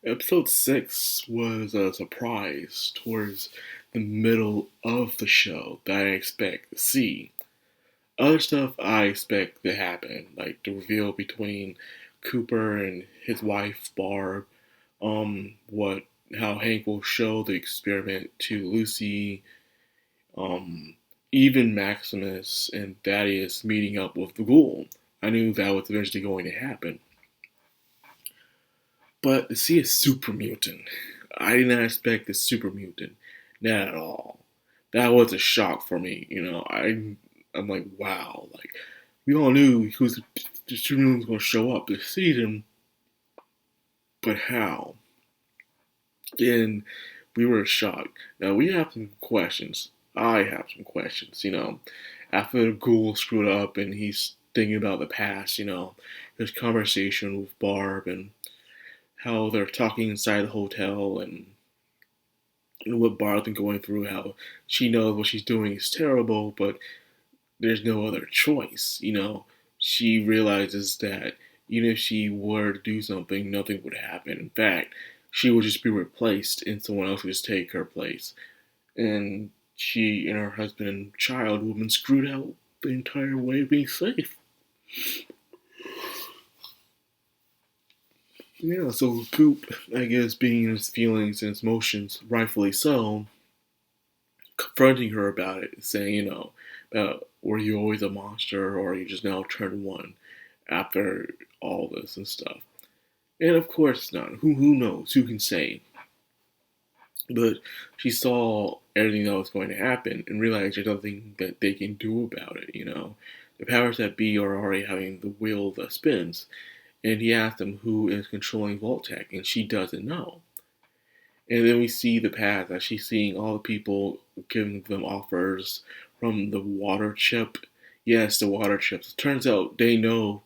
Episode 6 was a surprise towards the middle of the show that I expect to see. Other stuff I expect to happen, like the reveal between Cooper and his wife Barb, what how Hank will show the experiment to Lucy, um, even Maximus and Thaddeus meeting up with the ghoul. I knew that was eventually going to happen. But to see a super mutant, I did not expect a super mutant, not at all. That was a shock for me. I'm like, wow. Like we all knew who's the super mutant was going to show up this season, but how? And we were shocked. Now we have some questions. I have some questions. After the ghoul screwed up and he's thinking about the past. His conversation with Barb and how they're talking inside the hotel and what Barb's been going through, how she knows what she's doing is terrible, but there's no other choice. She realizes that even if she were to do something, nothing would happen. In fact, she would just be replaced and someone else would just take her place. And she and her husband and child would have been screwed out the entire way of being safe. Yeah, so Coop, I guess, being in his feelings and his emotions, rightfully so, confronting her about it, saying, about were you always a monster or you just now turned one after all this and stuff. And of course not. Who knows? Who can say? But she saw everything that was going to happen and realized there's nothing that they can do about it. The powers that be are already having the wheel that spins. And he asked them who is controlling Voltec, and she doesn't know. And then we see the path that she's seeing all the people giving them offers from the water chip. Yes, the water chips. It turns out they know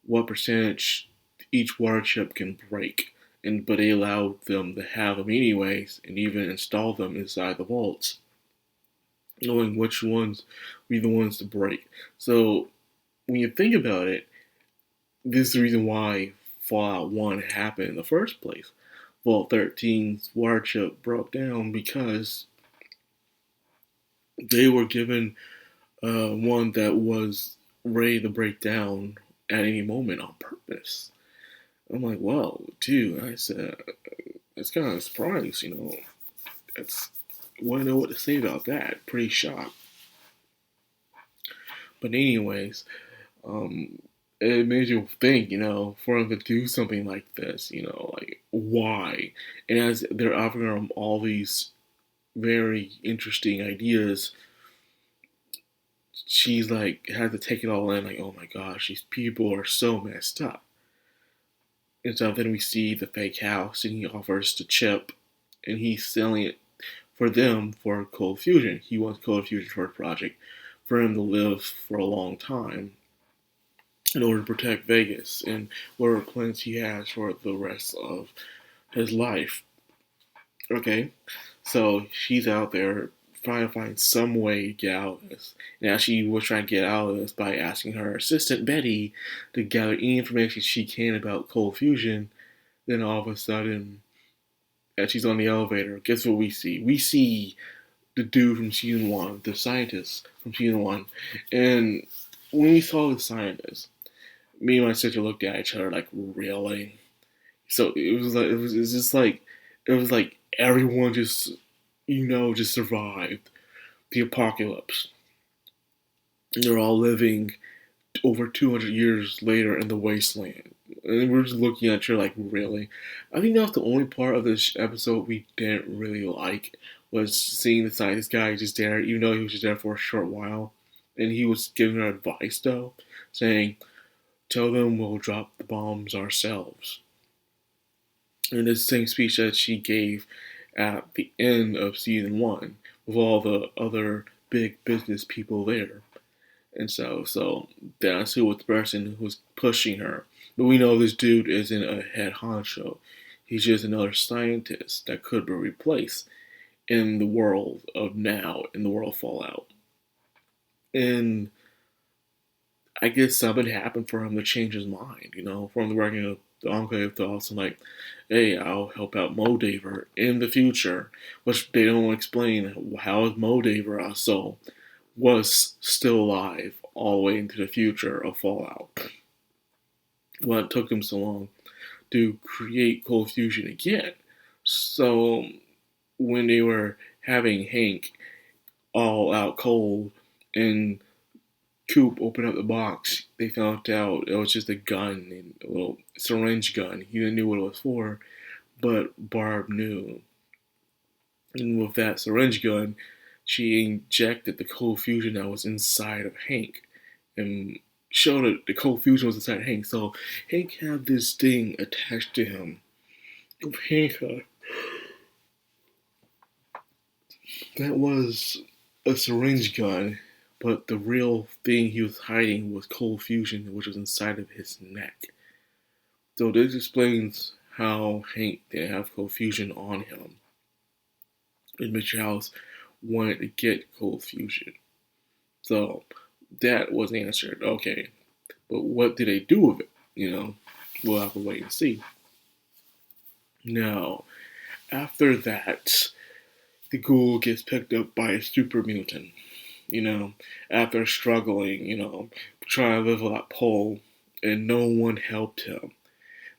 what percentage each water chip can break, but they allow them to have them anyways, and even install them inside the vaults, knowing which ones will be the ones to break. So when you think about it, this is the reason why Fallout 1 happened in the first place. Vault 13's water chip broke down because they were given one that was ready to break down at any moment on purpose. I'm like, well, dude, I said, it's kind of a surprise, That's, want to know what to say about that. Pretty shocked. But anyways, um, it made you think, for them to do something like this, like why? And as they're offering them all these very interesting ideas, she's like had to take it all in, like, oh my gosh, these people are so messed up. And so then we see the fake house, and he offers to Chip, and he's selling it for them for cold fusion. He wants cold fusion for a project for him to live for a long time in order to protect Vegas and whatever plans he has for the rest of his life. Okay, so she's out there trying to find some way to get out of this. Now she was trying to get out of this by asking her assistant Betty to gather any information she can about cold fusion. Then all of a sudden, as she's on the elevator, guess what we see? We see the dude from season one, the scientist from season one. And when we saw the scientist, me and my sister looked at each other like, really? So it was like everyone just just survived the apocalypse. They're all living over 200 years later in the wasteland. And we're just looking at you like, really? I think that's the only part of this episode we didn't really like, was seeing the scientist guy just there, even though he was just there for a short while. And he was giving her advice, though, saying, tell them we'll drop the bombs ourselves. And this same speech that she gave at the end of season one, with all the other big business people there. And so that's who was the person who's pushing her. But we know this dude isn't a head honcho. He's just another scientist that could be replaced in the world of now, in the world of Fallout. And I guess something happened for him to change his mind, for him to work in the Enclave to also like, hey, I'll help out Moldaver in the future, which they don't explain how is Moldaver a soul was still alive all the way into the future of Fallout. Well, it took them so long to create Cold Fusion again. So when they were having Hank all out cold and Coop opened up the box, they found out it was just a gun, a little syringe gun. He didn't know what it was for, but Barb knew. And with that syringe gun, she injected the cold fusion that was inside of Hank and showed that the cold fusion was inside Hank. So Hank had this thing attached to him. Hank, that was a syringe gun, but the real thing he was hiding was cold fusion, which was inside of his neck. So this explains how Hank didn't have cold fusion on him. And Mr. House wanted to get cold fusion. So that was answered. Okay. But what did they do with it? We'll have to wait and see. Now, after that, the ghoul gets picked up by a super mutant. After struggling, trying to live with that pole, and no one helped him.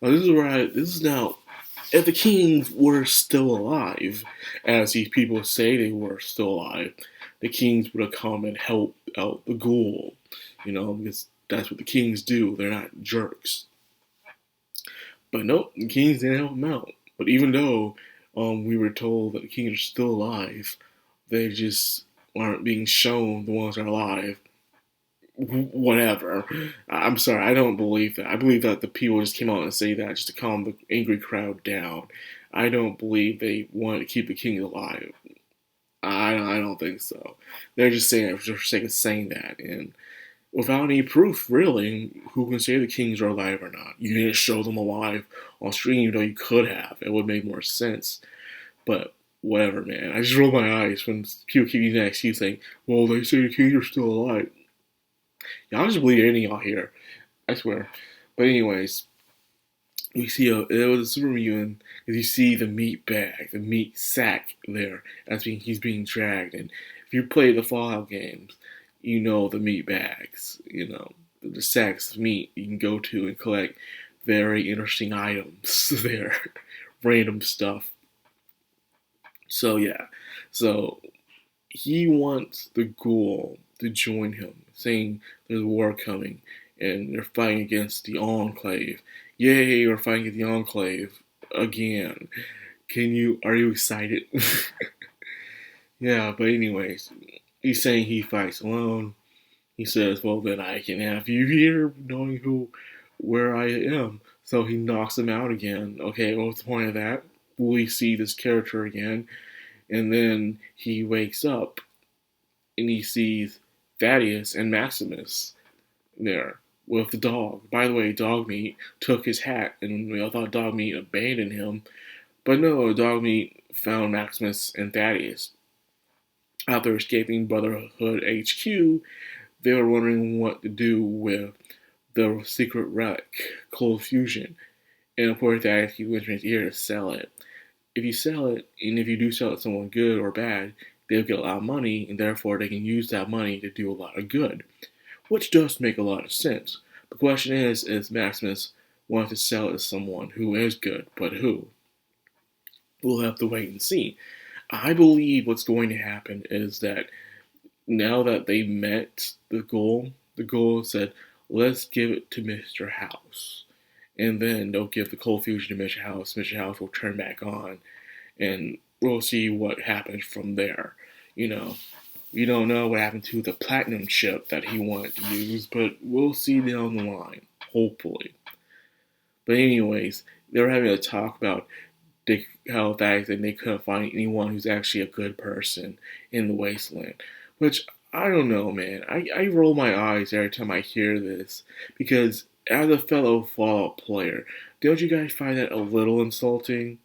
Now, this is now, if the Kings were still alive, as these people say they were still alive, the Kings would have come and helped out the ghoul, because that's what the Kings do. They're not jerks. But nope, the Kings didn't help him out. But even though we were told that the Kings are still alive, they just aren't being shown the ones that are alive. Whatever. I'm sorry, I don't believe that. I believe that the people just came out and say that just to calm the angry crowd down. I don't believe they wanted to keep the king alive. I don't think so. They're just saying it for the sake of saying that, and without any proof, really, who can say the Kings are alive or not? You didn't show them alive on screen, even though you could have. It would make more sense. But whatever, man. I just roll my eyes when people keep using that excuse saying, well, they say the Kings are still alive. Y'all just believe anything y'all hear. I swear. But anyways, we see it was a super mutant because you see the meat bag, the meat sack there as he's being dragged. And if you play the Fallout games, you know the meat bags, the sacks of meat you can go to and collect very interesting items there, random stuff. So yeah, so he wants the ghoul to join him, saying there's a war coming and they're fighting against the Enclave. Yay, we're fighting against the Enclave again. Are you excited? Yeah, but anyways, he's saying he fights alone. He says, well, then I can have you here, knowing where I am. So he knocks him out again. Okay, what's the point of that? Will we see this character again? And then he wakes up and he sees Thaddeus and Maximus there with the dog. By the way, Dogmeat took his hat, and we all thought Dogmeat abandoned him. But no, Dogmeat found Maximus and Thaddeus. After escaping Brotherhood HQ, they were wondering what to do with the secret relic, Cold Fusion. And of course, Thaddeus keeps whispering in his ear to sell it. If you sell it, and if you do sell it to someone good or bad, they'll get a lot of money, and therefore they can use that money to do a lot of good. Which does make a lot of sense. The question is Maximus wants to sell it to someone who is good, but who? We'll have to wait and see. I believe what's going to happen is that now that they met the ghoul said, let's give it to Mr. House. And then they'll give the cold fusion to Mr. House. Mr. House will turn back on, and we'll see what happens from there. We don't know what happened to the platinum chip that he wanted to use, but we'll see down the line, hopefully. But anyways, they were having a talk about how Thaddeus and they couldn't find anyone who's actually a good person in the wasteland. Which, I don't know, man. I roll my eyes every time I hear this, because as a fellow Fallout player, don't you guys find that a little insulting?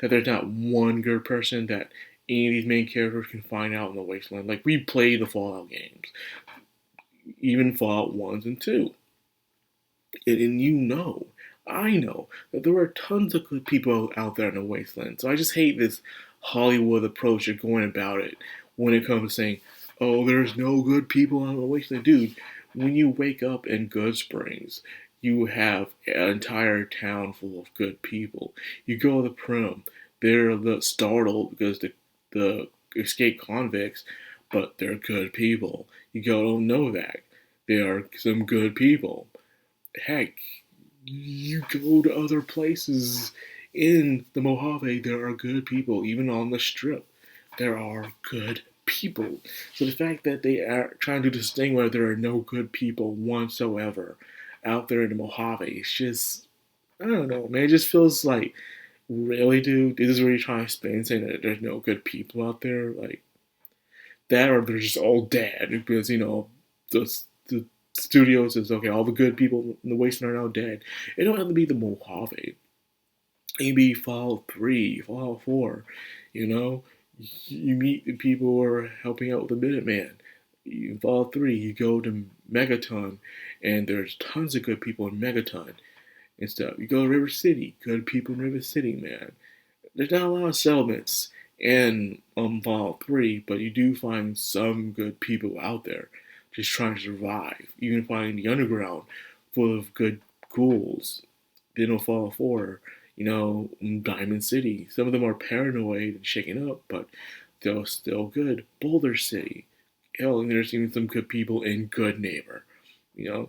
That there's not one good person that any of these main characters can find out in the wasteland. Like, we play the Fallout games. Even Fallout 1s and 2. And I know that there are tons of good people out there in the wasteland. So I just hate this Hollywood approach of going about it when it comes to saying, oh, there's no good people out in the wasteland. Dude, when you wake up in Good Springs, you have an entire town full of good people. You go to the prim, they're startled because the escaped convicts, but they're good people. You go to Novak, they are some good people. Heck, you go to other places in the Mojave, there are good people. Even on the strip, there are good people. So the fact that they are trying to distinguish there are no good people whatsoever out there in the Mojave, it's just, I don't know, man. It just feels like, really, dude? This is what you're trying to spin, saying that there's no good people out there? Like, that, or they're just all dead because, the studio says, okay, all the good people in the wasteland are now dead. It don't have to be the Mojave. It can be Fallout 3, Fallout 4, you know? You meet the people who are helping out with the Minuteman. In Fallout 3, you go to Megaton, and there's tons of good people in Megaton and stuff. You go to River City, good people in River City, man. There's not a lot of settlements in Fallout 3, but you do find some good people out there just trying to survive. You can find the underground full of good ghouls. Then Fallout 4, Diamond City. Some of them are paranoid and shaken up, but they're still good. Boulder City. Hell, and there's even some good people in Good Neighbor, you know,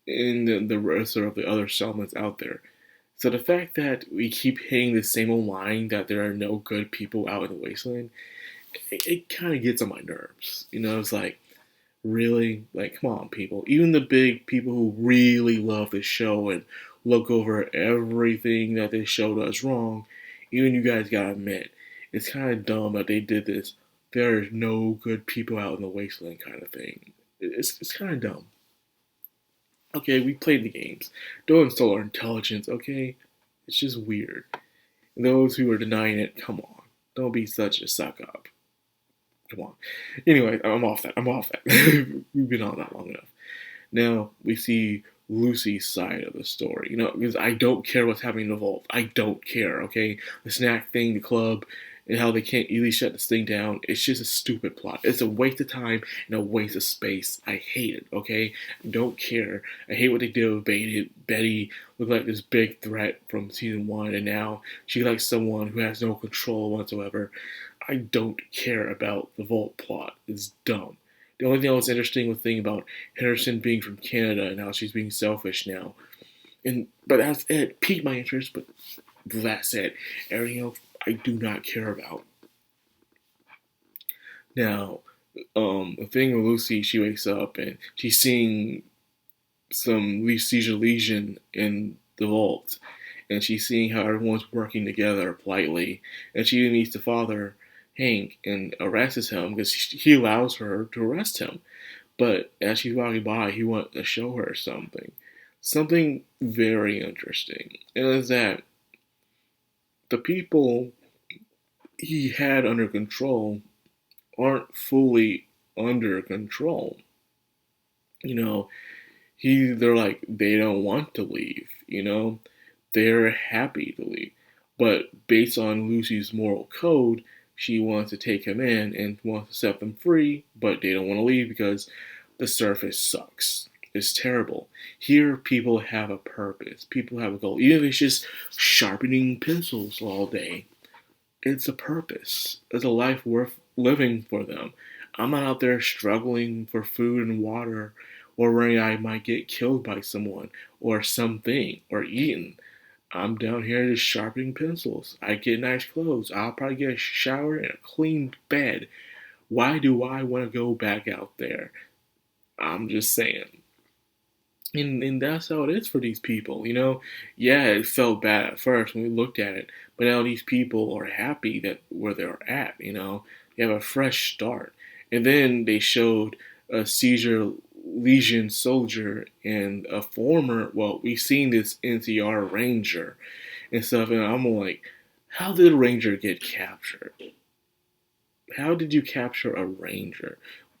and the rest of the other settlements out there. So the fact that we keep hitting the same old line that there are no good people out in the wasteland, it kind of gets on my nerves. It's like, really? Like, come on, people. Even the big people who really love the show and look over everything that this show does wrong, even you guys gotta admit, it's kind of dumb that they did this. There is no good people out in the wasteland kind of thing. It's kind of dumb. Okay, we played the games. Don't install our intelligence, okay? It's just weird. And those who are denying it, come on. Don't be such a suck up. Come on. Anyway, I'm off that. We've been on that long enough. Now, we see Lucy's side of the story. Because I don't care what's happening in the vault. I don't care, okay? The snack thing, the club, and how they can't easily shut this thing down. It's just a stupid plot. It's a waste of time and a waste of space. I hate it, okay? I don't care. I hate what they did with Betty. Betty looked like this big threat from season 1, and now she's like someone who has no control whatsoever. I don't care about the vault plot. It's dumb. The only thing that was interesting was the thing about Henderson being from Canada and how she's being selfish now. But that's it. It piqued my interest, but that's it. Everything else I do not care about. Now, the thing with Lucy, she wakes up and she's seeing some seizure lesion in the vault. And she's seeing how everyone's working together politely. And she meets the father, Hank, and arrests him because he allows her to arrest him. But as she's walking by, he wants to show her something. Something very interesting. And it's that the people he had under control aren't fully under control. They're like, they don't want to leave, They're happy to leave. But based on Lucy's moral code, she wants to take him in and wants to set them free, but they don't want to leave because the surface sucks. It's terrible. Here, people have a purpose. People have a goal. Even if it's just sharpening pencils all day, it's a purpose. It's a life worth living for them. I'm not out there struggling for food and water or worrying I might get killed by someone or something or eaten. I'm down here just sharpening pencils. I get nice clothes. I'll probably get a shower and a clean bed. Why do I want to go back out there? I'm just saying. And that's how it is for these people, Yeah, it felt bad at first when we looked at it, but now these people are happy that where they're at, They have a fresh start. And then they showed a seizure lesion soldier and a former, well, we've seen this NCR ranger and stuff, and I'm like, how did a ranger get captured? How did you capture a ranger?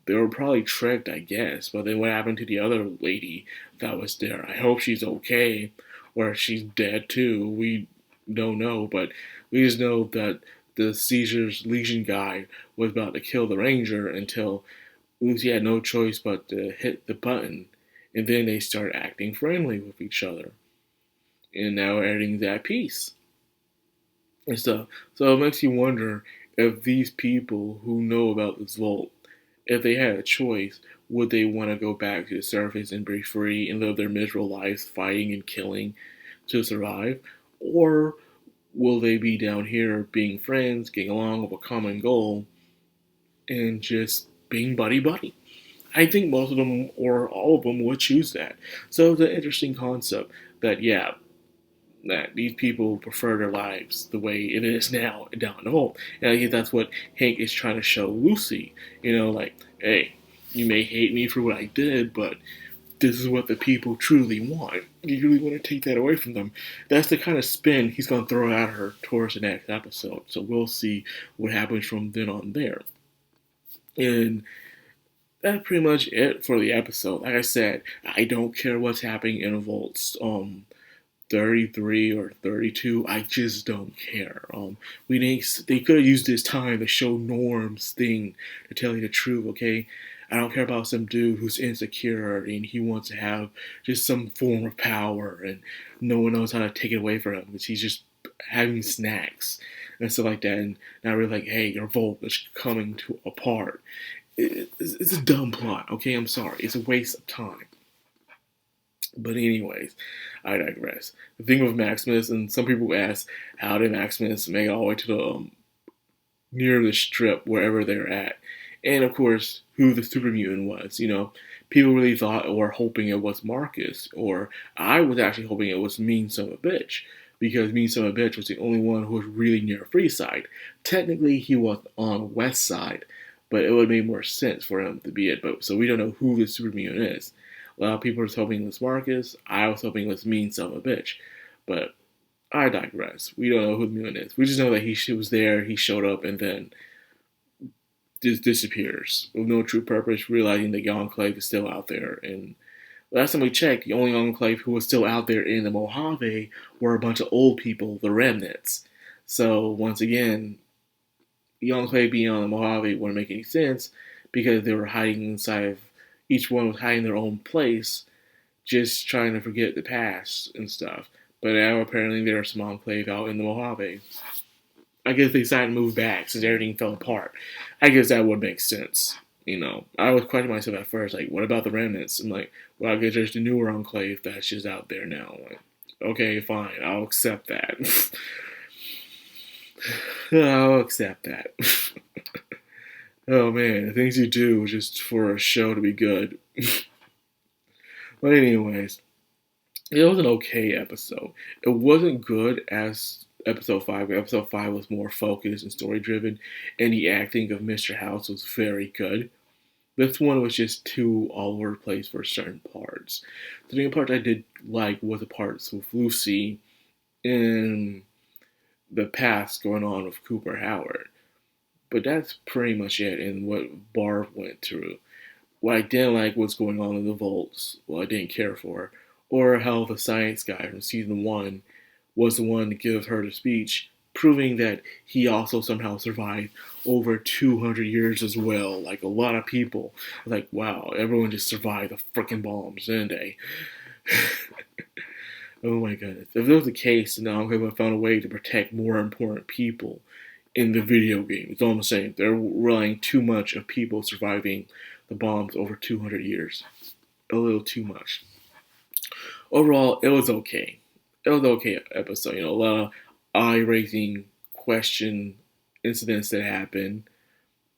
They were probably tricked, I guess. But then what happened to the other lady that was there? I hope she's okay. or she's dead too. We don't know, but we just know that the Caesar's Legion guy was about to kill the Ranger until Lucy had no choice but to hit the button, and then they start acting friendly with each other, and now everything's at peace and stuff. So it makes you wonder if these people who know about this vault, if they had a choice, would they want to go back to the surface and be free and live their miserable lives fighting and killing to survive? Or will they be down here being friends, getting along with a common goal, and just being buddy buddy? I think most of them or all of them would choose that. So it's an interesting concept that, yeah, that these people prefer their lives the way it is now down the hole. And I think that's what Hank is trying to show Lucy. Like, hey, you may hate me for what I did, but this is what the people truly want. You really want to take that away from them. That's the kind of spin he's going to throw at her towards the next episode. So we'll see what happens from then on there. And that's pretty much it for the episode. Like I said, I don't care what's happening in Vaults 33 or 32. I just don't care. They could have used this time to show Norm's thing, to tell you the truth, okay? I don't care about some dude who's insecure and he wants to have just some form of power and no one knows how to take it away from him because he's just having snacks and stuff like that, and not really like, hey, your vault is coming to apart. It's a dumb plot, okay? I'm sorry. It's a waste of time. But anyways, I digress. The thing with Maximus, and some people ask, how did Maximus make it all the way to the near the strip, wherever they're at? And of course, who the super mutant was. People really thought or hoping it was Marcus, or I was actually hoping it was Mean Son of a Bitch, because Mean Son of a Bitch was the only one who was really near Freeside. Technically, he was on West Side, but it would have made more sense for him to be it. But so we don't know who the super mutant is. A lot of people were hoping it was Marcus. I was hoping it was Mean Son of a Bitch. But I digress. We don't know who the mutant is. We just know that he was there, he showed up, and then just disappears with no true purpose, realizing the Enclave is still out there. And last time we checked, the only Enclave who was still out there in the Mojave were a bunch of old people, the Remnants. So once again, the Enclave being on the Mojave wouldn't make any sense because they were hiding inside of, each one was hiding their own place, just trying to forget the past and stuff. But now apparently there are some Enclave out in the Mojave. I guess they decided to move back since everything fell apart. I guess that would make sense. I was questioning myself at first, like, what about the Remnants? I'm like, well, I guess there's the newer Enclave that's just out there now. Like, okay, fine, I'll accept that. I'll accept that. Oh man, the things you do just for a show to be good. But anyways, it was an okay episode. It wasn't good as episode 5. Episode 5 was more focused and story driven, and the acting of Mr. House was very good. This one was just too all over the place for certain parts. The main part I did like was the parts with Lucy and the past going on with Cooper Howard. But that's pretty much it in what Barb went through. What I didn't like was going on in the vaults, I didn't care for, or how the science guy from season 1 was the one to give her the speech, proving that he also somehow survived over 200 years as well. Like a lot of people, like, wow, everyone just survived the freaking bombs, didn't they? Oh my goodness. If that was the case, then I would have found a way to protect more important people in the video game. It's all I'm saying. They're relying too much of people surviving the bombs over 200 years. A little too much. Overall, it was okay. It was an okay episode. A lot of eye-raising question incidents that happened.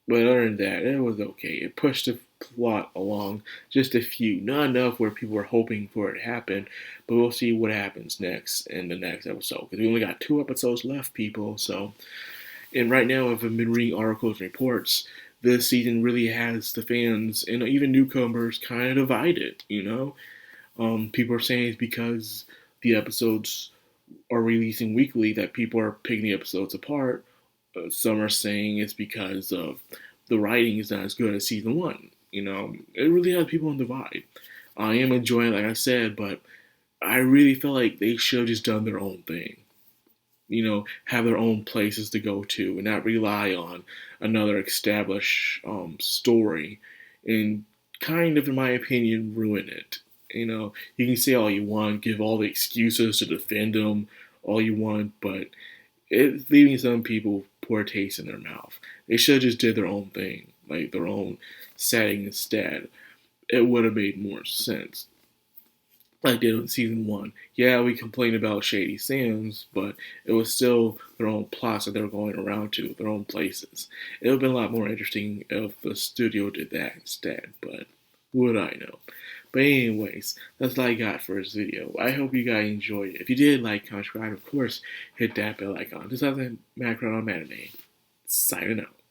But other than that, it was okay. It pushed the plot along just a few. Not enough where people were hoping for it to happen. But we'll see what happens next in the next episode. Because we only got 2 episodes left, people. And right now, I've been reading articles and reports. This season really has the fans and even newcomers kind of divided, People are saying it's because the episodes are releasing weekly that people are picking the episodes apart. Some are saying it's because of the writing is not as good as season 1. It really has people on divide. I am enjoying it, like I said, but I really feel like they should have just done their own thing. Have their own places to go to and not rely on another established story and kind of, in my opinion, ruin it. You can say all you want, give all the excuses to defend them all you want, but it's leaving some people poor taste in their mouth. They should have just did their own thing, like their own setting instead. It would have made more sense. Like they did in season one. Yeah, we complained about Shady Sands, but it was still their own plots that they were going around to, their own places. It would have been a lot more interesting if the studio did that instead, but would I know? But anyways, that's all I got for this video. I hope you guys enjoyed it. If you did, like, comment, subscribe, of course, hit that bell icon. This has been Macron on Anime. Signing out.